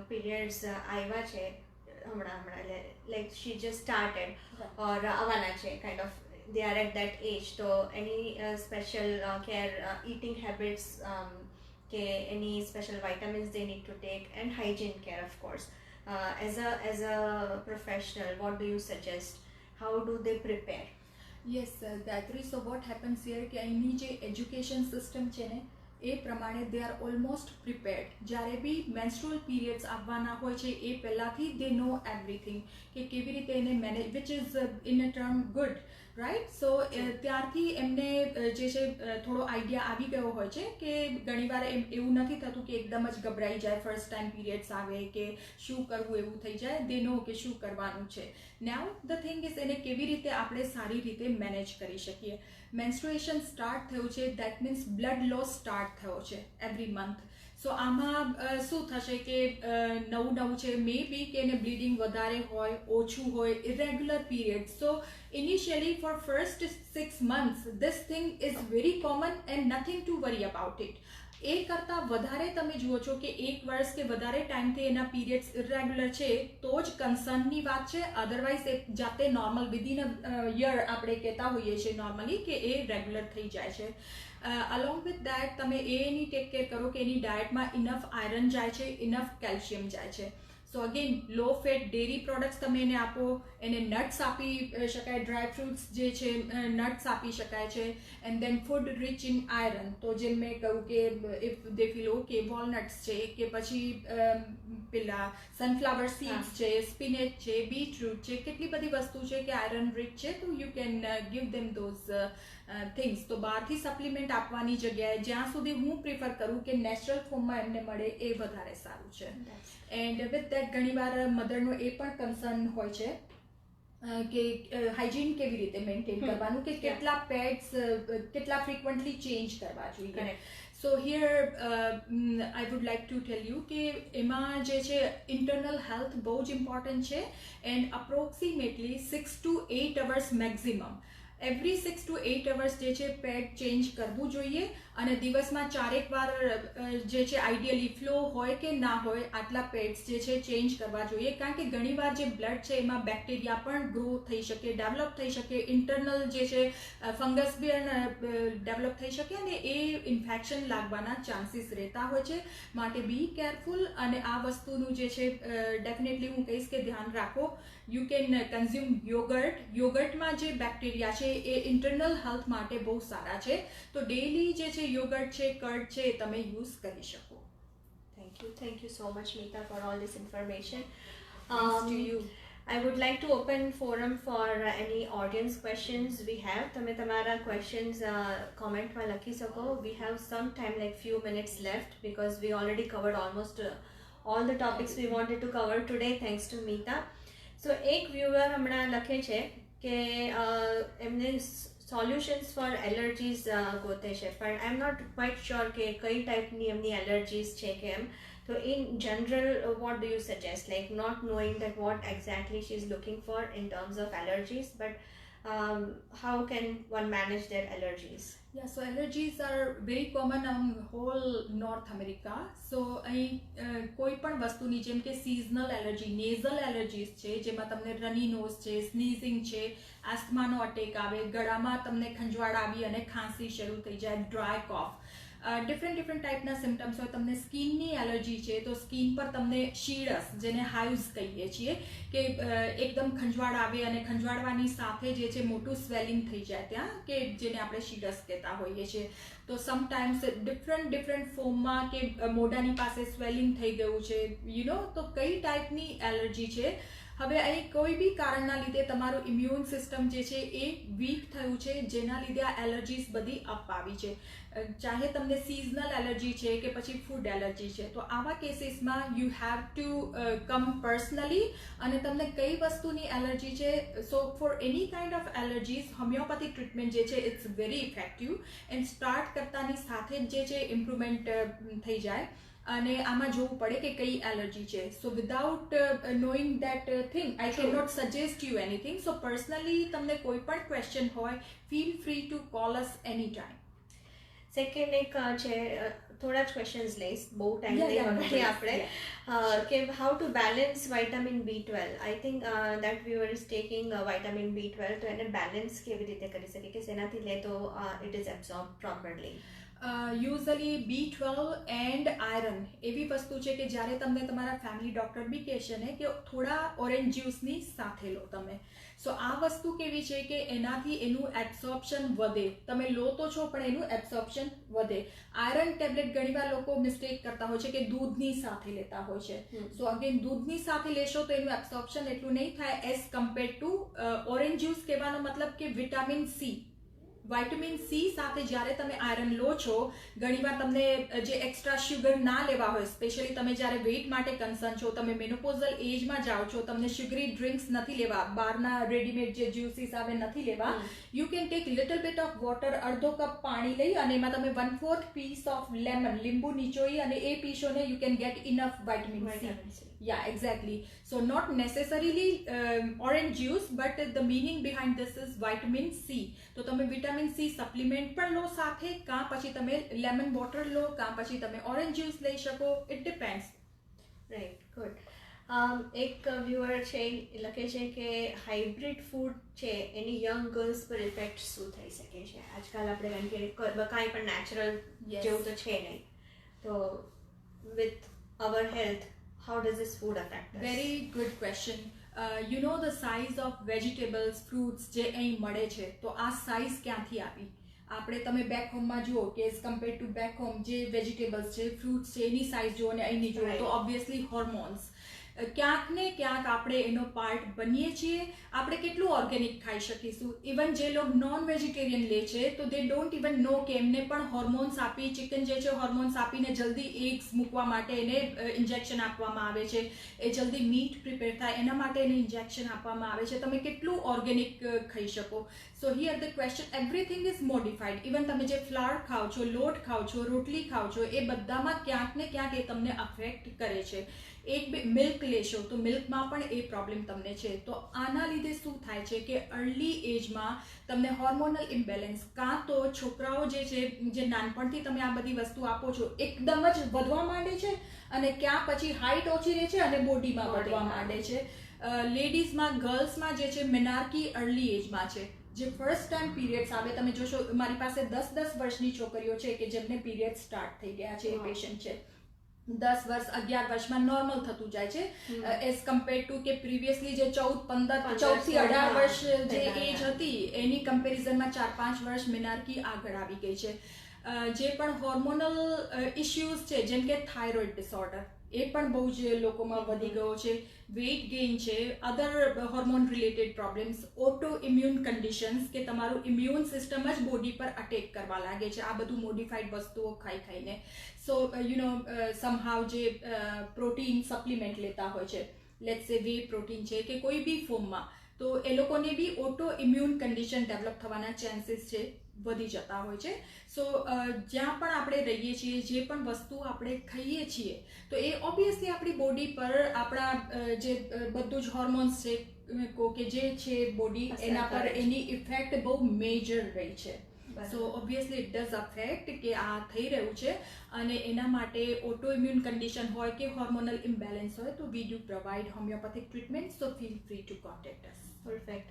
પીરિયડ્સ આવ્યા છે હમણાં like she just started or આવવાના છે kind of they are at that age, તો any special care eating habits કે any special vitamins they need to take and hygiene care of course. as a professional, what do you suggest? How do they prepare? Yes, Gayatri, so what happens here કે અહીંની જે education system છે ને એ પ્રમાણે they are almost prepared. જ્યારે બી menstrual periods આવવાના હોય છે એ પહેલાંથી દે નો એવરીથિંગ કે કેવી રીતે એને manage, which is in a term good, right. So ત્યારથી એમને જે છે થોડો આઈડિયા આવી ગયો હોય છે કે ઘણીવાર એવું નથી થતું કે એકદમ જ ગભરાઈ જાય ફર્સ્ટ ટાઈમ પીરિયડ્સ આવે કે શું કરવું એવું થઈ જાય. દે નો કે શું કરવાનું છે. નાઉ ધ થિંગ ઇઝ એને કેવી રીતે આપણે સારી રીતે મેનેજ કરી શકીએ. મેન્સ્ટ્રુએશન સ્ટાર્ટ થયું છે, that means blood loss start થયો છે એવરી મંથ. સો આમાં શું થશે કે નવું છે, મે બી કે એને બ્લીડિંગ વધારે હોય, ઓછું હોય, irregular period. So initially for first 6 months this thing is very common and nothing to worry about it. એ કરતાં વધારે તમે જુઓ છો કે 1 વર્ષ કે વધારે ટાઈમથી એના પીરિયડ્સ ઇરેગ્યુલર છે તો જ કન્સર્નની વાત છે. અધરવાઇઝ એ જાતે નોર્મલ વિધિન અ યર આપણે કહેતા હોઈએ છીએ નોર્મલી કે એ રેગ્યુલર થઈ જાય છે. અલોંગ વિથ દેટ તમે એની ટેક કેર કરો કે એની ડાયટમાં ઇનફ આયરન જાય છે, ઇનફ કેલ્શિયમ જાય છે. સો અગેન લો ફેટ ડેરી પ્રોડક્ટ્સ તમે એને આપો, એને નટ્સ આપી શકાય, ડ્રાય ફ્રૂટ્સ જે છે નટ્સ આપી શકાય છે. And then food rich in iron, તો જેમ મેં કહ્યું કે if they feel okay walnuts છે કે પછી પેલા સનફ્લાવર સીડ્સ છે, સ્પિનેચ છે, બીટરૂટ છે, કેટલી બધી વસ્તુ છે કે આયરન રિચ છે, તો you can give them those things. તો બહારથી સપ્લિમેન્ટ આપવાની જગ્યાએ જ્યાં સુધી હું પ્રિફર કરું કે નેચરલ ફોર્મમાં એમને મળે એ વધારે સારું છે. એન્ડ વિથ દેટ ઘણીવાર મધરનો એ પણ કન્સર્ન હોય છે કે હાઇજીન કેવી રીતે મેન્ટેન કરવાનું, કે કેટલા પેડ્સ કેટલા ફ્રિકવન્ટલી ચેન્જ કરવા જોઈએ. સો here I would like to tell you કે એમાં જે છે ઇન્ટરનલ હેલ્થ બહુ જ ઇમ્પોર્ટન્ટ છે. And approximately 6 to 8 hours maximum every 6 to 8 hours જે છે પેડ ચેન્જ કરવું જોઈએ. અને દિવસમાં 4 વાર જે છે આઈડિયલી ફ્લો હોય કે ના હોય આટલા પેડ્સ જે છે ચેન્જ કરવા જોઈએ. કારણ કે ઘણીવાર જે બ્લડ છે એમાં બેક્ટેરિયા પણ ગ્રો થઈ શકે, ડેવલપ થઈ શકે, ઇન્ટરનલ જે છે ફંગસ બી ડેવલપ થઈ શકે અને એ ઇન્ફેક્શન લાગવાના ચાન્સીસ રહેતા હોય છે. માટે બી કેરફુલ અને આ વસ્તુનું જે છે ડેફિનેટલી હું કહીશ કે ધ્યાન રાખો. યુ કેન કન્ઝ્યુમ યોગર્ટમાં જે બેક્ટેરિયા છે એ ઇન્ટરનલ હેલ્થ માટે બહુ સારા છે. તો ડેઈલી જે છે યોગર્ટ છે, કર્ડ છે, તમે યુઝ કરી શકો. Thank you so much, Meeta, for all this information. Thanks to you. I would like to open forum for any audience questions we have. તમે તમારા questions કોમેન્ટમાં લખી શકો. We have some time, like few minutes left, because we already covered almost all the topics we wanted to cover today, thanks to Meeta. So એક viewer હમણાં લખે છે કે એમને સોલ્યુશન્સ ફોર એલર્જીસ ગોતે છે, પણ આઈ એમ નોટ ક્વાઇટ શ્યોર કે કઈ ટાઈપની એમની એલર્જીસ છે કે એમ. So in general, what do you suggest? Like not knowing that what exactly she's looking for in terms of allergies, but how can one manage their allergies? Yeah, so allergies are very common among whole North America. So અહીં કોઈ પણ વસ્તુની જેમ કે seasonal allergy, nasal એલર્જીસ છે જેમાં તમને રની nose છે, સ્નીઝિંગ છે, આસ્થમાનો અટેક આવે, ગળામાં તમને ખંજવાળ આવી અને ખાંસી શરૂ થઈ જાય, ડ્રાય કોફ, ડિફરન્ટ ટાઈપના સિમ્ટમ્સ હોય. તમને સ્કિનની એલર્જી છે તો સ્કિન પર તમને શીડસ, જેને હાઇવ્સ કહીએ છીએ, કે એકદમ ખંજવાળ આવે અને ખંજવાળવાની સાથે જે છે મોટું સ્વેલિંગ થઈ જાય ત્યાં, કે જેને આપણે શીડસ કહેતા હોઈએ છીએ. તો સમટાઈમ્સ ડિફરન્ટ ફોર્મમાં કે મોઢાની પાસે સ્વેલિંગ થઈ ગયું છે, તો કઈ ટાઈપની એલર્જી છે. હવે અહીં કોઈ બી કારણના લીધે તમારું ઇમ્યુન સિસ્ટમ જે છે એ વીક થયું છે, જેના લીધે આ એલર્જીસ બધી અપ આવી છે. ચાહે તમને સિઝનલ એલર્જી છે કે પછી ફૂડ એલર્જી છે, તો આવા કેસીસમાં you have to come personally, અને તમને કઈ વસ્તુની એલર્જી છે. So for any kind of allergies homoeopathic treatment જે છે it's very effective, and start કરતાની સાથે જ જે છે ઇમ્પ્રુવમેન્ટ થઈ જાય. અને આમાં જોવું પડે કે કઈ એલર્જી છે. So without knowing that thing I can not suggest you anything. So personally તમને કોઈ પણ ક્વેશ્ચન હોય, feel free to call us any time. Second એક છે, થોડા જ ક્વેશ્ચન્સ લઈશ, બહુ ટાઈમ નહીં વગર આપણે, કે how to balance vitamin B12. I think that viewer is taking vitamin B12, તો એને બેલેન્સ કેવી રીતે કરી શકે કે જેનાથી લે તો it is absorb properly. Usually B12 and iron એવી વસ્તુ છે કે જ્યારે તમને તમારા ફેમિલી ડૉક્ટર બી કહેશે ને કે થોડા ઓરેન્જ જ્યુસની સાથે લો તમે. સો આ વસ્તુ કેવી છે કે એનાથી એનું એબ્સોર્પ્શન વધે. તમે લો તો છો પણ એનું એબ્સોર્પ્શન વધે. આયરન ટેબ્લેટ ઘણીવાર લોકો મિસ્ટેક કરતા હોય છે કે દૂધની સાથે લેતા હોય છે. સો અગેન દૂધની સાથે લેશો તો એનું એબ્સોર્પ્શન એટલું નહીં થાય as compare to orange juice. કહેવાનો મતલબ કે વિટામિન સી, વાઇટામિન સી સાથે જ્યારે તમે આયરન લો છો, ઘણીવાર તમને જે એક્સ્ટ્રા શુગર ના લેવા હોય, સ્પેશિયલી તમે જ્યારે વેઇટ માટે કન્સર્ન છો, તમે મેનોપોઝલ એજમાં જાઓ છો, તમને શુગરી ડ્રિંક્સ નથી લેવા, બહારના રેડીમેડ જે જ્યુસીસ આવે નથી લેવા, you can take little bit of water, અડધો કપ પાણી લઈ અને એમાં તમે 1/4 પીસ ઓફ લેમન, લીંબુ નીચોઈ અને એ પીશો ને you can get enough vitamin C. Yeah, exactly. So not necessarily orange juice, but the meaning behind this is vitamin C. તો તમે વિટામિન સી સપ્લિમેન્ટ પણ લો સાથે, કાં પછી તમે લેમન વોટર લો, કાં પછી તમે ઓરેન્જ જ્યુસ લઈ શકો. It depends. Right, good. એક વ્યુઅર છે એ લખે છે કે હાઇબ્રિડ ફૂડ છે એની યંગ ગર્લ્સ પર ઇફેક્ટ શું થઈ શકે છે? આજકાલ આપણે કારણ કે કાંઈ પણ નેચરલ જેવું તો છે નહીં, તો with our health, how does this food affect us? Very good question. You know the size of vegetables, fruits જે અહીં મળે છે, તો આ સાઇઝ ક્યાંથી આવી? આપણે તમે બેક હોમમાં જુઓ કે as compare to back home જે વેજીટેબલ્સ છે, ફ્રૂટ્સ છે, એની સાઇઝ જુઓ અને અહીંની જુઓ, તો ઓબ્વિયસલી હોર્મોન્સ ક્યાંક ને ક્યાંક આપણે એનો પાર્ટ બનીએ છીએ. આપણે કેટલું ઓર્ગેનિક ખાઈ શકીશું? ઇવન જે લોકો નોન વેજીટેરિયન લે છે તો દે ડોન્ટ ઇવન નો કે એમને પણ હોર્મોન્સ આપી, ચિકન જે છે હોર્મોન્સ આપીને જલ્દી એગ્સ મૂકવા માટે એને ઇન્જેક્શન આપવામાં આવે છે, એ જલ્દી મીટ પ્રિપેર થાય એના માટે એને ઇન્જેક્શન આપવામાં આવે છે. તમે કેટલું ઓર્ગેનિક ખાઈ શકો? સો here the question, everything is modified. Even તમે જે ફ્લાવર ખાઓ છો, લોટ ખાઓ છો, રોટલી ખાઓ છો, એ બધામાં ક્યાંક ને ક્યાંક એ તમને અફેક્ટ કરે છે. એક મિલ્ક લેશો તો મિલ્કમાં પણ એ પ્રોબ્લેમ તમને છે. તો આના લીધે શું થાય છે કે અર્લી એજમાં તમને હોર્મોનલ ઇમ્બેલેન્સ, કાં તો છોકરાઓ જે છે જે નાનપણથી તમે આ બધી વસ્તુ આપો છો એકદમ જ વધવા માંડે છે, અને ક્યાં પછી હાઇટ ઓછી રહે છે અને બોડીમાં વધવા માંડે છે. લેડીઝમાં, ગર્લ્સમાં જે છે મેનાર્કી અર્લી એજમાં છે. જે ફર્સ્ટ ટાઈમ પીરિયડ્સ આવે, તમે જોશો મારી પાસે 10 વર્ષની છોકરીઓ છે કે જેમને પીરિયડ સ્ટાર્ટ થઈ ગયા છે. એ પેશન્ટ છે 10 વર્ષ 11 વર્ષમાં નોર્મલ થતું જાય છે, એઝ કમ્પેર ટુ કે પ્રીવિયસલી જે 14 થી 18 વર્ષ જે એજ હતી એની કમ્પેરિઝનમાં 4-5 વર્ષ મેનાર્કી આગળ આવી ગઈ છે. જે પણ હોર્મોનલ ઇશ્યુઝ છે જેમ કે થાઇરોઇડ ડિસઓર્ડર, એ પણ બહુ જ લોકોમાં વધી ગયો છે. વેઇટ ગેઇન છે, other hormone related problems, autoimmune conditions કે તમારું ઇમ્યુન સિસ્ટમ જ બોડી પર અટેક કરવા લાગે છે આ બધું મોડિફાઈડ વસ્તુઓ ખાઈને. સો યુ નો સમહાવ જે પ્રોટીન સપ્લિમેન્ટ લેતા હોય છે, લેટ્સ સે વે પ્રોટીન છે કે કોઈ બી ફોર્મમાં, તો એ લોકોને બી ઓટો ઇમ્યુન કન્ડિશન ડેવલપ થવાના ચાન્સીસ છે વધી જતા હોય છે. સો જ્યાં પણ આપણે રહીએ છીએ, જે પણ વસ્તુ આપણે ખાઈએ છીએ, તો એ ઓબ્વિયસલી આપણી બોડી પર આપણા જે બધું જ હોર્મોન્સ છે કે જે છે બોડી, એના પર એની ઇફેક્ટ બહુ મેજર રહી છે. સો ઓબ્વિયસલી ઇટ ડઝ અફેક્ટ કે આ થઈ રહ્યું છે, અને એના માટે ઓટો ઇમ્યુન કન્ડિશન હોય કે હોર્મોનલ ઇમ્બેલેન્સ હોય તો we do provide homeopathic treatment. So feel free two contact us. Perfect.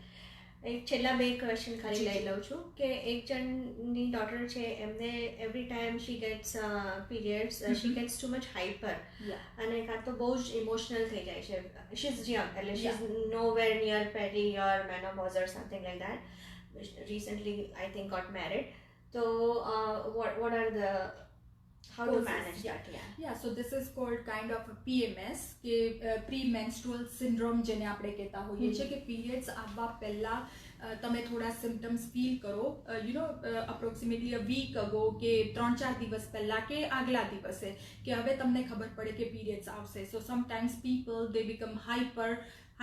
એક છેલ્લા 2 ક્વેશ્ચન ખાલી લઈ લઉં છું કે એક જણની ડોટર છે, એમને એવરી ટાઈમ શી ગેટ્સ પીરિયડ્સ, શી ગેટ્સ ટુ મચ હાઈપર, અને કાં તો બહુ જ ઇમોશનલ થઈ જાય છે. શી ઇઝ યંગ, એટલે she is nowhere near peri or menopause or something like that. Recently I think got married. So what are the how to manage that? Yeah, so this is called kind of a PMS કે premenstrual syndrome જેને આપણે કહેતા હોઈએ છીએ, કે periods આવવા પહેલા તમે થોડા સિમ્ટમ્સ ફીલ કરો, you know approximately a week ago કે 3-4 દિવસ પહેલા કે આગલા દિવસે, કે હવે તમને ખબર પડે કે પીરિયડ્સ આવશે. So sometimes people they become hyper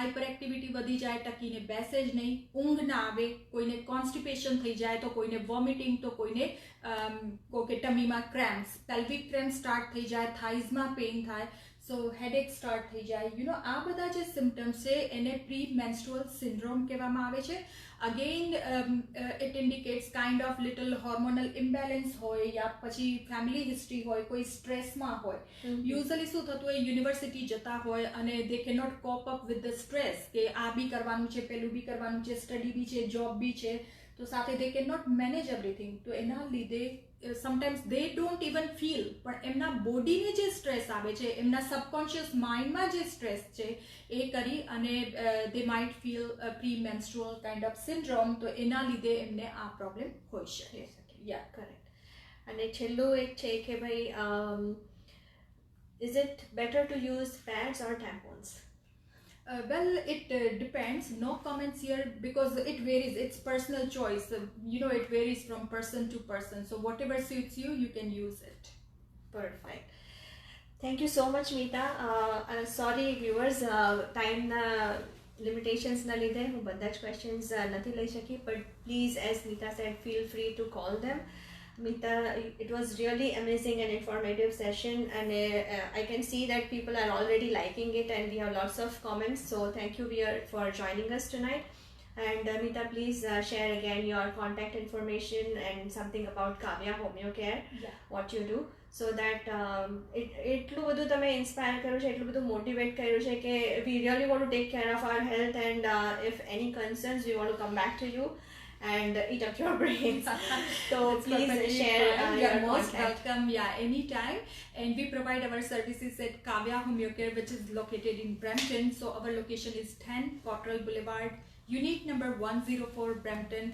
activity વધી જાય, ટકીને બેસે જ નહીં, ઊંઘ ના આવે, કોઈને કોન્સ્ટિપેશન થઈ જાય, તો કોઈને વોમિટિંગ, તો કોઈને કે ટમીમાં ક્રેમ્પ્સ, પેલ્વિક ક્રેમ્પ સ્ટાર્ટ થઈ જાય, થાઇઝમાં પેઇન થાય, સો હેડેક સ્ટાર્ટ થઈ જાય. યુ નો આ બધા જે સિમ્ટમ્સ છે એને પ્રી મેન્સ્ટ્રુઅલ સિન્ડ્રોમ કહેવામાં આવે છે. Again it indicates kind of little hormonal imbalance હોય, યા પછી ફેમિલી હિસ્ટ્રી હોય, કોઈ સ્ટ્રેસમાં હોય. યુઝલી શું થતું હોય, યુનિવર્સિટી જતા હોય અને દે કે not cope up with the stress, કે આ બી કરવાનું છે, પેલું બી કરવાનું છે, સ્ટડી બી છે, જોબ બી છે, તો સાથે they can not manage everything. તો એના લીધે sometimes they don't even feel, પણ એમના બોડીને જે સ્ટ્રેસ આવે છે, એમના સબકોન્શિયસ માઇન્ડમાં જે સ્ટ્રેસ છે એ કરી અને they might feel premenstrual kind of syndrome. તો એના લીધે એમને આ પ્રોબ્લેમ હોઈ શકે. Yeah, correct. અને છેલ્લું એક છે કે ભાઈ, is it better to use pads or tampons? Well, it depends. No comments here because it varies. It's personal choice. You know, it varies from person to person. So whatever suits you, you can use it. Perfect. Thank you so much, Meeta. Sorry viewers, time limitations na લીધે હું બધા જ questions નથી લઈ શકી, but please, as Meeta said, feel free to call them. Meeta, it was really amazing and informative session, and I can see that people are already liking it and we have lots of comments, so thank you for joining us tonight. And Meeta, please share again your contact information and something about Kavya Homeo Care, what you do, so that એટલું બધું તમે inspire કર્યું છે, એટલું બધું motivate કર્યું છે કે we really want to take care of our health, and if any concerns we want to come back to you and eat up your brains. So please share. You're most welcome. Yeah, anytime. And we provide our services at Kavya Homeo Care, which is located in Brampton. So our location is 10 Cottrell Boulevard, unit number 104, Brampton.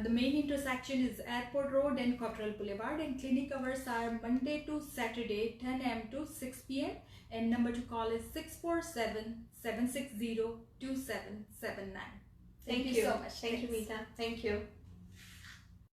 The main intersection is Airport Road and Cottrell Boulevard, and clinic hours are Monday to Saturday 10 a.m. to 6 p.m. and number to call is 647-760-2779. Thank you so much. Thank you, Meeta. Thank you.